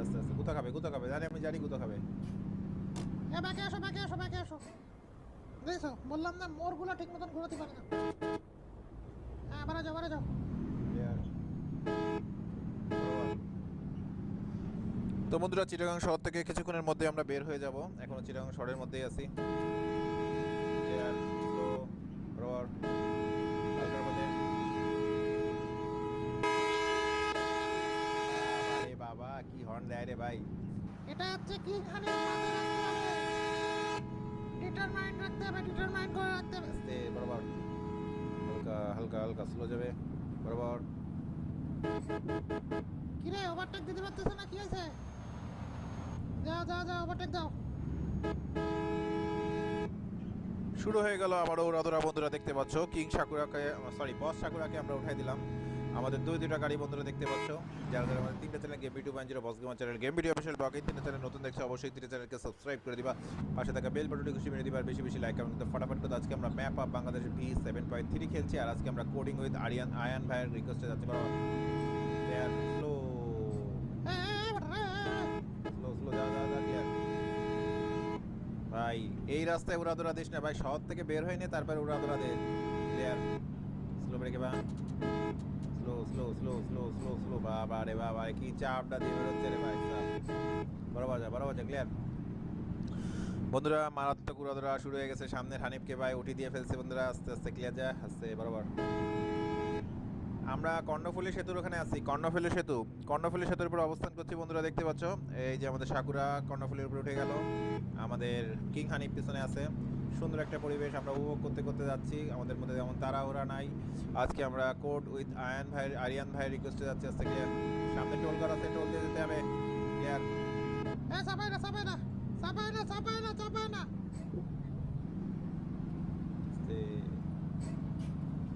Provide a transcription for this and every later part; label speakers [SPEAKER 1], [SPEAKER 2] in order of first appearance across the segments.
[SPEAKER 1] আস্তে আস্তে গুতা খাবে জানি, আমি জানি গুতা খাবে।
[SPEAKER 2] ব্যাকে আসো দেখছো বললাম না, মোড়গুলো ঠিক মতন ঘোরাতে পারে না। হ্যাঁ বাড়া যাও
[SPEAKER 1] তো বন্ধুরা, চিটাগাং শহর থেকে কিছুক্ষণের মধ্যে আমরা বের হয়ে যাব। এখনো চিটাগাং শহরের মধ্যেই আছি। বাবা কি হর্ন দেয় রে ভাই।
[SPEAKER 2] এটা হচ্ছে কি খানে ডিটারমাইন্ড রাখতে হবে, ডিটারমাইন্ড করে রাখতে হবে।
[SPEAKER 1] আস্তে বরাবর, হালকা হালকা হালকা স্লো যাবে বরাবর।
[SPEAKER 2] কিরে ওভারটেক দিতে পারতেছ না, কি হয়েছে? যাও ওভারটেক দাও।
[SPEAKER 1] শুরু হয়ে গেল আবারও উড়াধরা। বন্ধুরা দেখতে পাচ্ছ কিং সাকুরাকে, সরি বস সাকুরাকে আমরা উঠাই দিলাম। আমাদের দুইটা গাড়ি বন্ধুরা দেখতে পাচ্ছ। যারা যারা আমাদের তিনটা channel game video 1.0 boss gamer channel, game video official blog, এই তিনটা চ্যানেল নতুন দেখছো অবশ্যই তিনটা চ্যানেলকে সাবস্ক্রাইব করে দিবা। পাশে থাকা বেল বাটনটি খুশি মেরে দিবা, আর বেশি বেশি লাইক কমেন্ট করতে ফটাফট করে। আজকে আমরা ম্যাপ অফ বাংলাদেশ V7.3 খেলছি, আর আজকে আমরা কোডিং উইথ আয়ান ভাইয়ের রিকোয়েস্টে যাচ্ছি। স্লো স্লো স্লো যা ভাই। এই রাস্তায় উড়াদোড়া দিস না ভাই, শহর থেকে বের হয়নি তারপর উড়াদোড়া দে। ক্লিয়ার, স্লো ব্রেকে বা, slow slow slow slow slow slow. বাবা রে বাবা, কি চাপটা দিয়ে বেরোচ্ছে রে ভাই। বরাবর যা ক্লিয়ার। বন্ধুরা মারাত্মক উড়াদোড়া শুরু হয়ে গেছে। সামনের হানিফকে ভাই উঠি দিয়ে ফেলছে বন্ধুরা। আস্তে আস্তে ক্লিয়ার যা, আস্তে বরাবর। আমরা কর্ণফুলী সেতুর ওখানে আছি। কর্ণফুলী সেতুর উপর অবস্থান করছি বন্ধুরা, দেখতে পাচ্ছ। এই যে আমাদের সাকুরা কর্ণফুলীর উপরে উঠে গেল, আমাদের কিং হানিফ পিছনে আছে। সুন্দর একটা পরিবেশ আমরা উপভোগ করতে করতে যাচ্ছি। আমাদের মধ্যে যেমন তাড়াহুড়া নাই। আজকে আমরা কোড উইথ আরিয়ান ভাইয়ের রিকোয়েস্টে যাচ্ছি। আজকে ক্লিয়ার। সামনে টোল করা আছে, টোল দিয়ে যেতে হবে। ক্লিয়ার।
[SPEAKER 2] চাপাই না।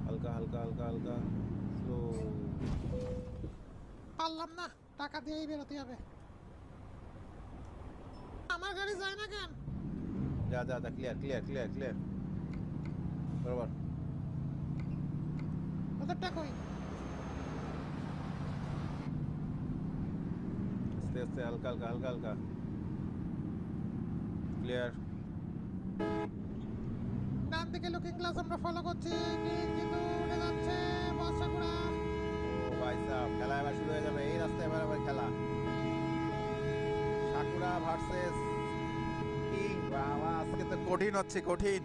[SPEAKER 1] হালকা হালকা হালকা হালকা স্লো।
[SPEAKER 2] পারলাম না, টাকা দিয়েই বেরোতে হবে। আমার গাড়ি যায় না কেন?
[SPEAKER 1] যা ক্লিয়ার বরাবর।
[SPEAKER 2] ওদেরটা কই?
[SPEAKER 1] আস্তে হালকা ক্লিয়ার।
[SPEAKER 2] ডান দিকে লুকিং গ্লাস আমরা ফলো করছি, কিন্তু উঠে যাচ্ছে বস সাকুরা।
[SPEAKER 1] ও ভাই সাহেব, খেলা এবার শুরু হয়ে যাবে। এই রাস্তায় এবার খেলা, সাকুরা ভার্সেস কিং। বাবা আজকে তো কঠিন হচ্ছে, কঠিন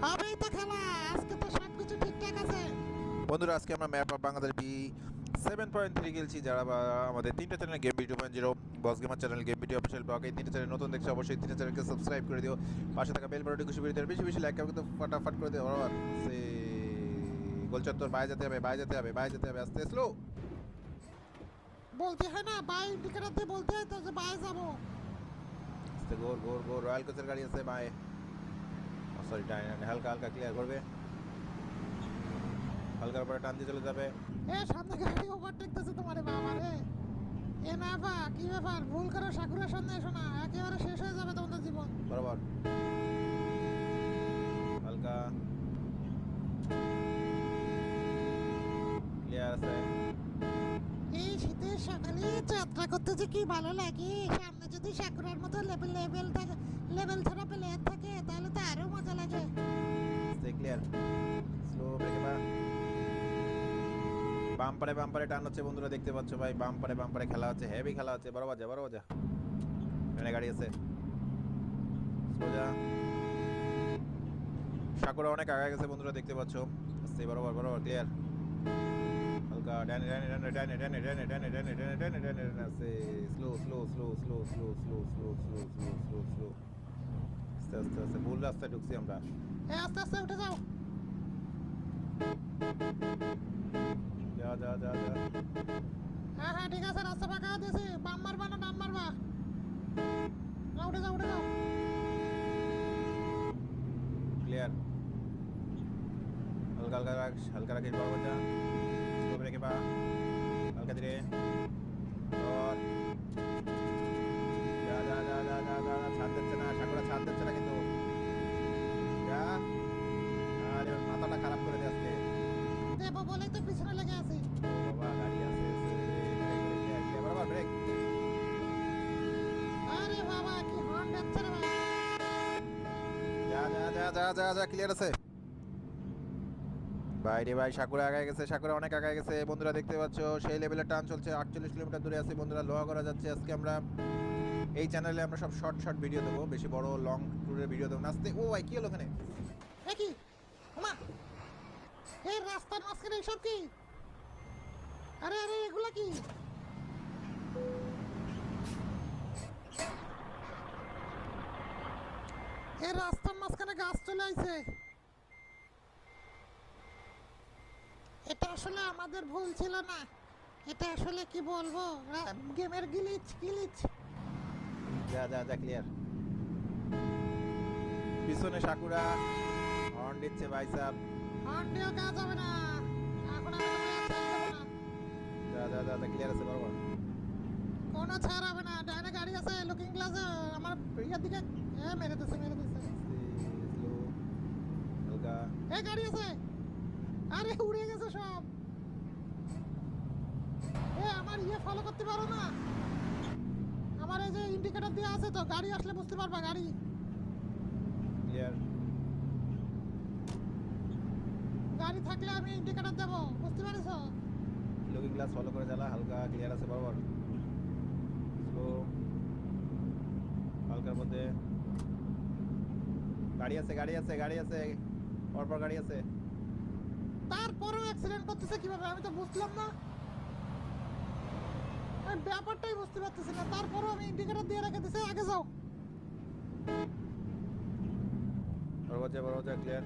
[SPEAKER 2] হবেই তো খেলা, আজকে তো সবকিছু ঠিকঠাক আছে।
[SPEAKER 1] বন্ধুরা, আজকে আমরা ম্যাপ অফ বাংলাদেশ V7.3 খেলছি। যারা আমাদের তিনটা channel game video 2.0 boss gamer channel, game video official blog, এই তিনটা চ্যানেল নতুন দেখছো অবশ্যই তিনটা চ্যানেলকে সাবস্ক্রাইব করে দিও। পাশে থাকা বেল বাটনটি খুশি করে দিও, বেশি বেশি লাইক করতে ফটাফট করে দিও। বরাবর সে গোলচত্বর বাইরে যেতে হবে। আস্তে স্লো
[SPEAKER 2] বলতে হয় না, বাই ইন্ডিকেটর দিয়ে বলতে হয় তো যে বাই যাবো।
[SPEAKER 1] আস্তে গোর রয়্যাল কোচের গাড়ি আছে বাই, সরি ডাইন। হালকা ক্লিয়ার করবে, হালকার পরে টান দিয়ে চলে যাবে।
[SPEAKER 2] সামনে গাড়ি ওভারটেক দিতেছে তোমারে বাবা রে। না বা কি ব্যাপার, ভুল করো সাকুরের সামনে এসো না, একেবারে শেষ হয়ে যাবে তোমাদের জীবন।
[SPEAKER 1] বরাবর হালকা ক্লিয়ার আছে।
[SPEAKER 2] এই শীতের সকালে যাত্রা করতে যে কি ভালো লাগে। সামনে যদি সাকুরার মতো লেভেল ছাড়া প্লেয়ার থাকে তাহলে তো আরো মজা লাগে।
[SPEAKER 1] ক্লিয়ার, স্লো ব্রেকে বা, বাম্পারে টান হচ্ছে বন্ধুরা, দেখতে পাচ্ছ ভাই। বাম্পারে খেলা হচ্ছে, হেভি খেলা হচ্ছে। বরাবর যা এখানে গাড়ি আছে, স্লো যা। সাকুরা অনেক আগে গেছে বন্ধুরা, দেখতে পাচ্ছ। আস্তে বরাবর ক্লিয়ার। হালকা ডানে আস্তে স্লো আস্তে ভুল রাস্তায় ঢুকছি আমরা।
[SPEAKER 2] আস্তে উঠে যাও।
[SPEAKER 1] যা
[SPEAKER 2] হ্যাঁ ঠিক আছে, রাস্তা ফাঁকা দিয়েছি। বাম মারবা না ডান মারবা? উঠে যাও
[SPEAKER 1] ক্লিয়ার। হালকা রাখিস বরাবর যা। স্লো ব্রেকে বা, হালকা ধীরে। और যা ছাড় দিচ্ছে না সাকুরা, ছাড় দিচ্ছে না কিন্তু। যা, আরে মাথাটা খারাপ করে দিয়ে আজকে।
[SPEAKER 2] দেবো বলেই তো পিছনে লেগে আছি।
[SPEAKER 1] বাবা গাড়ি আছে, বরাবর ব্রেক। যা যা যা ক্লিয়ার আছে ভাই রে ভাই, সাকুরা আগায় গেছে, সাকুরা অনেক আগায় গেছে বন্ধুরা, দেখতে পাচ্ছ সেই লেভেলের টান চলছে। 48 কিলোমিটার দূরে আছে বন্ধুরা, লোহা করা যাচ্ছে। আজকে আমরা এই চ্যানেলে আমরা সব শর্ট শর্ট ভিডিও দেবো, বেশি বড় লং ট্যুরের ভিডিও দেবো। নাচতে ও ভাই কি হলো ওখানে?
[SPEAKER 2] এ কি ওমা, এই রাস্তার মাঝখানে এসব কি? আরে আরে এগুলা কি? এই রাস্তার মাঝখানে গাছ চলে আইছে। এটা আসলে আমাদের ভুল ছিল না, এটা আসলে কি বলবো, গেমের গ্লিচ গ্লিচ।
[SPEAKER 1] যা যা যা ক্লিয়ার। পিছনে সাকুরা হর্ন দিচ্ছে ভাই সাহেব।
[SPEAKER 2] হর্ন দিয়েও কাজ হবে না, এখন আমি তোমায় ছাড় দেবো না।
[SPEAKER 1] যা যা যা যা ক্লিয়ার আছে বরাবর।
[SPEAKER 2] কোনো ছাড় হবে না, ডাইনে গাড়ি আছে লুকিং গ্লাসে আমার ইয়ার দিকে। মেরে দিছে মেরে দিছে।
[SPEAKER 1] স্লো হালকা।
[SPEAKER 2] এ গাড়ি আছে, আরে উড়ে গেছে সব। আমার ইয়ে ফলো করতে পারো না? আমার এই যে ইন্ডিকেটর দেওয়া আছে তো, গাড়ি আসলে বুঝতে পারবা গাড়ি।
[SPEAKER 1] ক্লিয়ার।
[SPEAKER 2] গাড়ি থাকলে আমি ইন্ডিকেটর দেবো, বুঝতে পারছো?
[SPEAKER 1] লুকিং গ্লাস ফলো করে জ্বালা, হালকা ক্লিয়ার আছে বরাবর। স্লো হালকার মধ্যে গাড়ি আছে গাড়ি আছে গাড়ি আছে, পরপর গাড়ি আছে।
[SPEAKER 2] তারপরেও অ্যাক্সিডেন্ট করতেছে কিভাবে আমি তো বুঝলাম না, আমি ব্যাপারটাই বুঝতে পারতেছি না। তারপরেও আমি ইন্ডিকেটর দিয়ে রেখে দিছি, আগে যাও।
[SPEAKER 1] বরাবর যা ক্লিয়ার।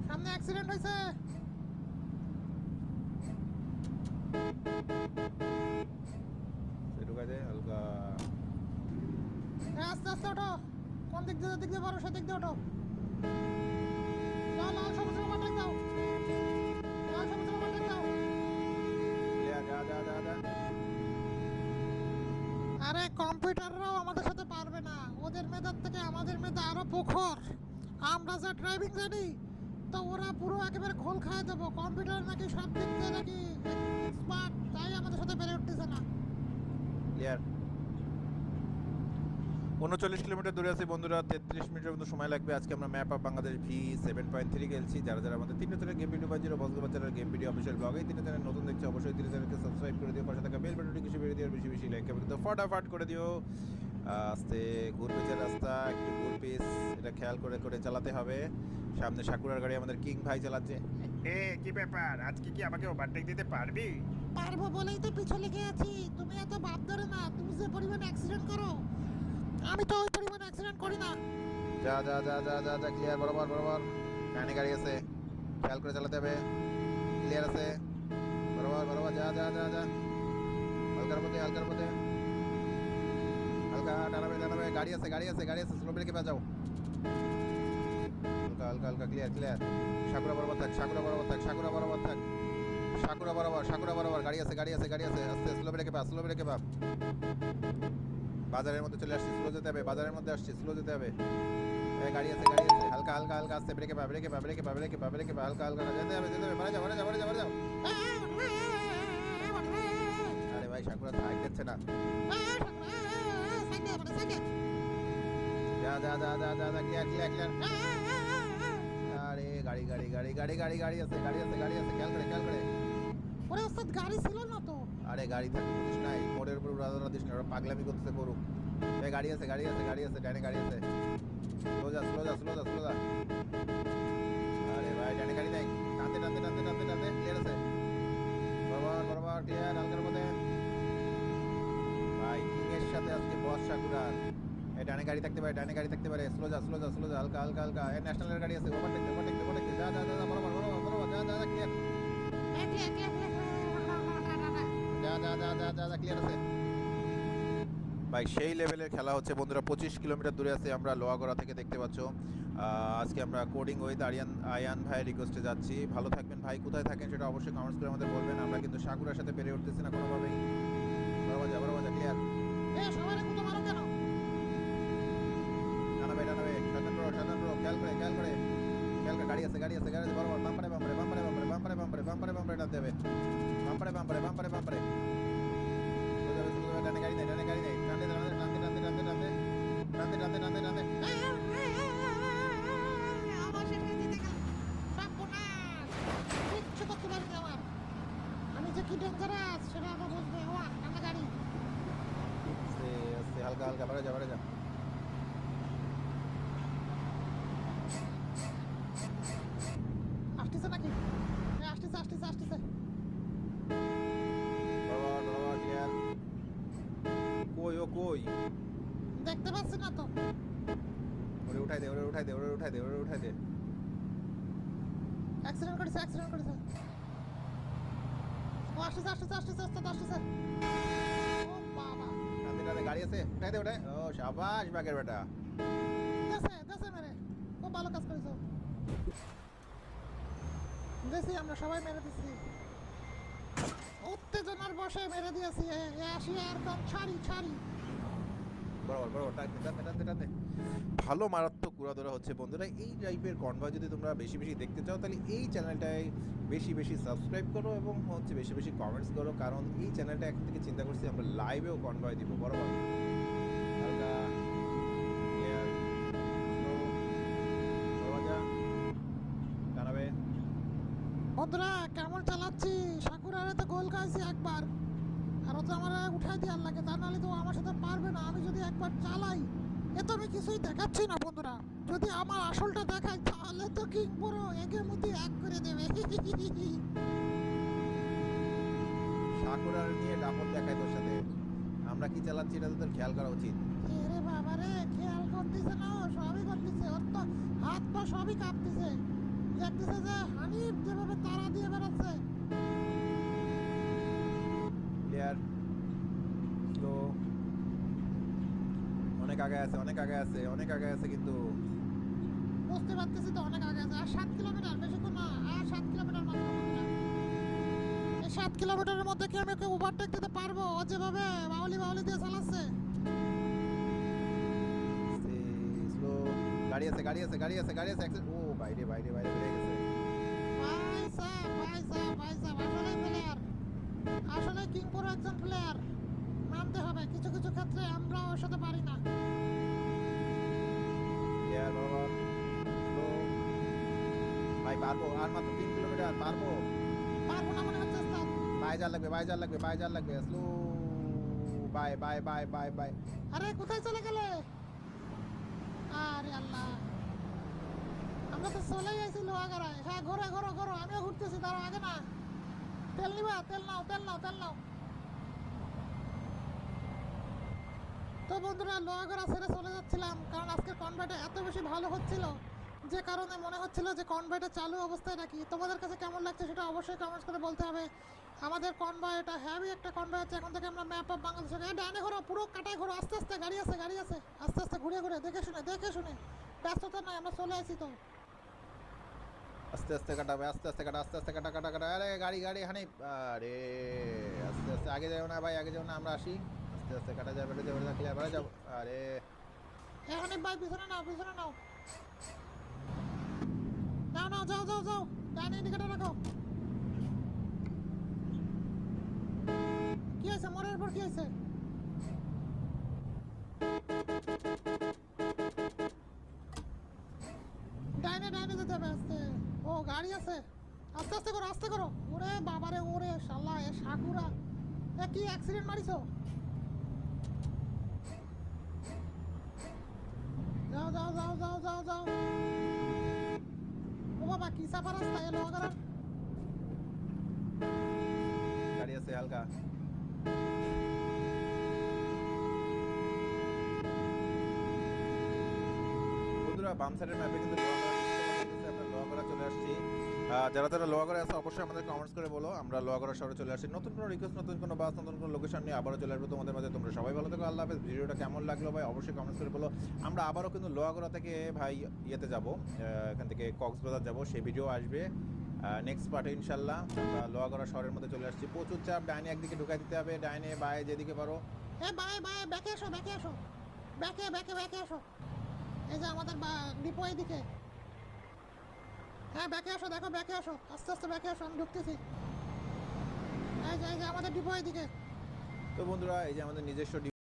[SPEAKER 2] সামনে অ্যাক্সিডেন্ট হয়েছে।
[SPEAKER 1] ঢুকা যায় হালকা।
[SPEAKER 2] আস্তে আস্তে ওঠো, কোন দিক দিয়ে পারো সেদিক দিয়ে ওঠো। লাল লাল সবুজ বাটন দাও, লাল সবুজ বাটন দাও।
[SPEAKER 1] ক্লিয়ার। যা যা যা যা।
[SPEAKER 2] আরে কম্পিউটাররাও আমাদের সাথে পারবে না, ওদের মেধার থেকে আমাদের মেধা আরো প্রখর। আমরা যা ড্রাইভিং জানি তো ওরা পুরো একেবারে খোল খায় দেবো। কম্পিউটার নাকি সব দিক দিয়ে নাকি এক্সপার্ট, তাই আমাদের সাথে বেড়ে উঠতেছে না।
[SPEAKER 1] ক্লিয়ার। 39 কিলোমিটার দূরে আছে বন্ধুরা, 33 মিনিটের মতো সময় লাগবে। আজকে আমরা ম্যাপ অফ বাংলাদেশ V7.3 খেলছি। যারা যারা আমাদের 3 চ্যানেল গেম ভিডিও বাজিরো বজগবাজারের গেম ভিডিও অফিশিয়াল ব্লগে 3 চ্যানেল নতুন দেখছে, অবশ্যই 3 চ্যানেলকে সাবস্ক্রাইব করে দিও, পাশে থাকা বেল বাটনটি কিছু বেরিয়ে দিও, বেশি বেশি লাইক করে দিও, ফটাফট করে দিও। আস্তে ঘুরপেচের রাস্তা, একটু ঘুরপিস, এটা খেয়াল করে করে চালাতে হবে। সামনে সাকুরার গাড়ি আমাদের কিং ভাই চালাচ্ছে। কি ব্যাপার, আজকে কি আমাকে ওভারটেক দিতে পারবি?
[SPEAKER 2] পারবো বলেই তো পিছু লেগে আছি। তুমি এত ভাব ধরে না, তুমি যে পরিমাণ অ্যাক্সিডেন্ট করো আমি তো ওই পরিমাণ অ্যাক্সিডেন্ট করি না।
[SPEAKER 1] যা যা যা যা যা যা ক্লিয়ার। বরাবর ডানে গাড়ি আছে, খেয়াল করে চালাতে হবে। ক্লিয়ার আছে বরাবর যা যা যা যা। হালকার মধ্যে হালকা টানাবে। গাড়ি আছে স্লো ব্রেকে বাজাও। হালকা ক্লিয়ার। সাকুরা বরাবর থাক। সাকুরা বরাবর গাড়ি আছে আস্তে স্লো ব্রেকে পা। বাজারের মধ্যে চলে আসছি, স্লো যেতে হবে। বাজারের মধ্যে আসছি, স্লো যেতে হবে। গাড়ি আছে হালকা আস্তে ব্রেকে পা। হালকা যেতে হবে। বাড়ে যাও। আরে ভাই সাকুরা তো হাইট দিচ্ছে না। যা ক্লিয়ার। আরে গাড়ি আছে খেয়াল করে।
[SPEAKER 2] ওরে ওস্তাদ গাড়ি ছিল না তো।
[SPEAKER 1] আরে গাড়ি থাকতে বুঝিস নাই, মোড়ের উপর উড়াধরা দিস না, ওরা পাগলামি করতেছে করুক। গাড়ি আছে ডানে গাড়ি আছে। স্লো যা। আরে ভাই ডানে গাড়ি নাই, টানতে ক্লিয়ার আছে। বরাবর ক্লিয়ার। হালকার মধ্যে ভাই কিং এর সাথে আজকে বস সাকুরার। ডানে গাড়ি থাকতে পারে। স্লো যা হালকা। ন্যাশনালের গাড়ি আছে, ওভারটেক যা বরাবর যা ক্লিয়ার। যা ক্লিয়ার আছে ভাই। সেই লেভেলের খেলা হচ্ছে বন্ধুরা। 25 কিলোমিটার দূরে আছে আমরা লোহাগড়া থেকে, দেখতে পাচ্ছ। আজকে আমরা কোডিং উইথ আয়ান ভাই রিকোয়েস্টে যাচ্ছি। ভালো থাকবেন ভাই, কোথায় থাকেন সেটা অবশ্যই কমেন্টস করে আমাদের বলবেন। আমরা কিন্তু সাকুরার সাথে পেরে উঠতেছি না কোনোভাবেই। বরাবর যা ক্লিয়ার। ডানাবে সাবধান করো, খেয়াল করে। গাড়ি আছে বরাবর। বাম্পারে টানতে হবে। বাম্পারে ডানে গাড়ি নেই। টানতে হালকা হালকা বাড়ে যা বাড়ে যা।
[SPEAKER 2] আসতেছে নাকি? আসতেছে আসতেছে আসতেছে।
[SPEAKER 1] বরাবর বরাবর ক্লিয়ার। কই ও কই?
[SPEAKER 2] দেখতে পাচ্ছি না তো।
[SPEAKER 1] ওরে উঠাই দে ওরে উঠাই দে ওরে উঠাই দে ওরে উঠাই দে।
[SPEAKER 2] অ্যাক্সিডেন্ট করেছে অ্যাক্সিডেন্ট করেছে। ও আসতেছে আসতেছে আসতেছে আসতেছে আসতেছে। ও বাবা,
[SPEAKER 1] টানতে টানতে গাড়ি আছে, উঠাই দে উঠাই। ও শাবাশ বাগের বেটা।
[SPEAKER 2] দেশে দেশে মেরে খুব ভালো কাজ করেছো। দেশি আমরা সবাই মেরে দিচ্ছি, উত্তেজনার বসে মেরে দিয়েছি। আসি আর কম ছাড়ি ছাড়ি।
[SPEAKER 1] বরাবর বরাবর টানতে টানতে টানতে টানতে। ভালো মারাত্মক উড়াধরা হচ্ছে বন্ধুরা। এই টাইপের কনভয় যদি তোমরা বেশি বেশি দেখতে চাও তাহলে এই চ্যানেলটায় বেশি বেশি সাবস্ক্রাইব করো এবং হচ্ছে বেশি বেশি কমেন্টস করো, কারণ এই চ্যানেলটা এখন থেকে চিন্তা করছি আমরা লাইভেও কনভয় দিব। বরাবর হালকা ক্লিয়ার স্লো বরাবর যা টানাবে।
[SPEAKER 2] বন্ধুরা কেমন চালাচ্ছি? সাকুরারে তো গোল খাইছি একবার, আর ও তো আমার উঠাই দেওয়ার লাগে, তা নাহলে তো আমার সাথে পারবে না। আমি যদি একবার চালাই, এ তো আমি কিছুই দেখাচ্ছি না বন্ধুরা। যদি আমার আসলটা দেখাই তাহলে তো কিং পুরো এগে মুতি এক করে দেবে।
[SPEAKER 1] সাকুরার নিয়ে ডাপট দেখায় তোর সাথে। আমরা কি চালাচ্ছি এটা তো তোর খেয়াল করা উচিত।
[SPEAKER 2] আরে বাবা রে, খেয়াল করতেছে না, ও সবই করতেছে। ওর তো হাত পা সবই কাঁপতেছে। দেখতেছে যে হানিফ যেভাবে তারা দিয়ে বেড়াচ্ছে।
[SPEAKER 1] Clear slow. অনেক আগে আছে অনেক আগে আছে অনেক আগে আছে কিন্তু।
[SPEAKER 2] বুঝতে পারতেছি তো অনেক আগে আছে। আর 7 কিলোমিটার, বেশিক্ষণ না, আর 7 কিলোমিটার মাত্র। এই 7 কিলোমিটারের মধ্যে কি আমি ওকে ওভারটেক দিতে পারবো? ও যেভাবে বাউলি বাউলি দিয়ে চালাচ্ছে।
[SPEAKER 1] স্লো। গাড়ি আছে গাড়ি আছে গাড়ি আছে গাড়ি আছে ও বাইরে বাইরে বাইরে বেরিয়ে গেছে।
[SPEAKER 2] ভাই সাহেব ভাই সাহেব ভাই সাহেব, আসলে প্লেয়ার, আসলে কিং পুরো একজন প্লেয়ার। মানতে হবে কিছু কিছু ক্ষেত্রে আমরা ওর সাথে পারি না।
[SPEAKER 1] ক্লিয়ার বাবা স্লো। ভাই পারবো আর মাত্র 3 কিলোমিটার পারবো।
[SPEAKER 2] পারবো না মনে হচ্ছে স্যার।
[SPEAKER 1] বাইজার লাগবে বাইজার লাগবে বাইজার লাগবে slow. Bye bye bye bye bye.
[SPEAKER 2] আরে কোথায় চলে গেলে? আরে আল্লাহ, আমরা তো চলেই আইছি লোহাগাড়ায়। হ্যাঁ ঘোরো ঘোরো ঘোরো, আমিও ঘুরতেছি। তার আগে না, তেল নিবা? তেল নাও তেল নাও তেল নাও। তো বন্ধুরা লোহাগড়া ছেড়ে চলে যাচ্ছিলাম, কারণ আজকের কনভয়টা এত বেশি ভালো হচ্ছিল যে কারণে মনে হচ্ছিল যে কনভয়টা চালু অবস্থায় রাখি। তোমাদের কাছে কেমন লাগছে সেটা অবশ্যই কমেন্টস করে বলতে হবে। আমাদের কনভয় এটা হ্যাভি একটা কনভয় হচ্ছে। এখন থেকে আমরা ম্যাপ অফ বাংলাদেশে ডানে ঘোরো, পুরো কাটায় ঘোরো, আস্তে আস্তে। গাড়ি আছে গাড়ি আছে, আস্তে আস্তে ঘুরে ঘুরে দেখে শুনে। ব্যস্ততা নাই, আমরা চলে আসি তো।
[SPEAKER 1] আস্তে আস্তে কাটাবে আস্তে আস্তে কাটা আস্তে আস্তে কাটা কাটা কাটা। আরে গাড়ি গাড়ি হানি। আরে আস্তে আস্তে আগে যাও না ভাই আগে যাও না, আমরা আসি। আস্তে আস্তে কাটা যাবে বেড়ে যাবে ক্লিয়ার বেড়ে যাবো। আরে
[SPEAKER 2] এখানে ভাই পিছনে নাও পিছনে নাও। নাও নাও, যাও যাও যাও, ডানে ইন্ডিকেটর রাখো। কি হয়েছে? মোড়ের পর কি হয়েছে? ডাইনে ডাইনে যেতে হবে আস্তে। ও গাড়ি আছে, আস্তে আস্তে করো আস্তে করো। ওরে বাবারে, ওরে শালা, এ সাকুরা এ কি অ্যাক্সিডেন্ট মারিছো? যাও যাও যাও যাও যাও যাও। ও বাবা, কি সাফা রাস্তা এ লোহাগড়ার।
[SPEAKER 1] গাড়ি আছে হালকা। বন্ধুরা বাম সাইডের ম্যাপে কিন্তু আমরা লোহাগড়া চলে আসছি। যারা যারা লোহাগড়া আছে অবশ্যই আমাদের কমেন্টস করে বলো। আমরা লোহাগড়া শহরে চলে আসছি। নতুন কোনো রিকোয়েস্ট, নতুন কোনো বাস, নতুন কোনো লোকেশন নিয়ে আবারও চলে আসবো তোমাদের মাঝে। তোমরা সবাই ভালো থেকো, আল্লাহ হাফেজ। ভিডিওটা কেমন লাগলো ভাই অবশ্যই কমেন্টস করে বলো। আমরা আবারও কিন্তু লোহাগড়া থেকে ভাই ইয়েতে যাব, এখান থেকে কক্সবাজার যাব, সেই ভিডিও আসবে নেক্সট পার্টে ইনশাল্লাহ। আমরা লোহাগড়া শহরের মধ্যে চলে আসছি। প্রচুর চাপ, ডাইনে একদিকে ঢুকাই দিতে হবে, ডাইনে বায়ে যেদিকে পারো।
[SPEAKER 2] এ বাই বাই, ব্যাকে এসো ব্যাকে এসো, ব্যাকে ব্যাকে ব্যাকে এসো। এই যে আমাদের ডিপো এদিকে। হ্যাঁ ব্যাকে আসো, দেখো ব্যাকে আসো, আস্তে আস্তে ব্যাকে আসো, আমি ঢুকতেছি। এই যে আমাদের ডিপো এদিকে।
[SPEAKER 1] তো বন্ধুরা এই যে আমাদের নিজস্ব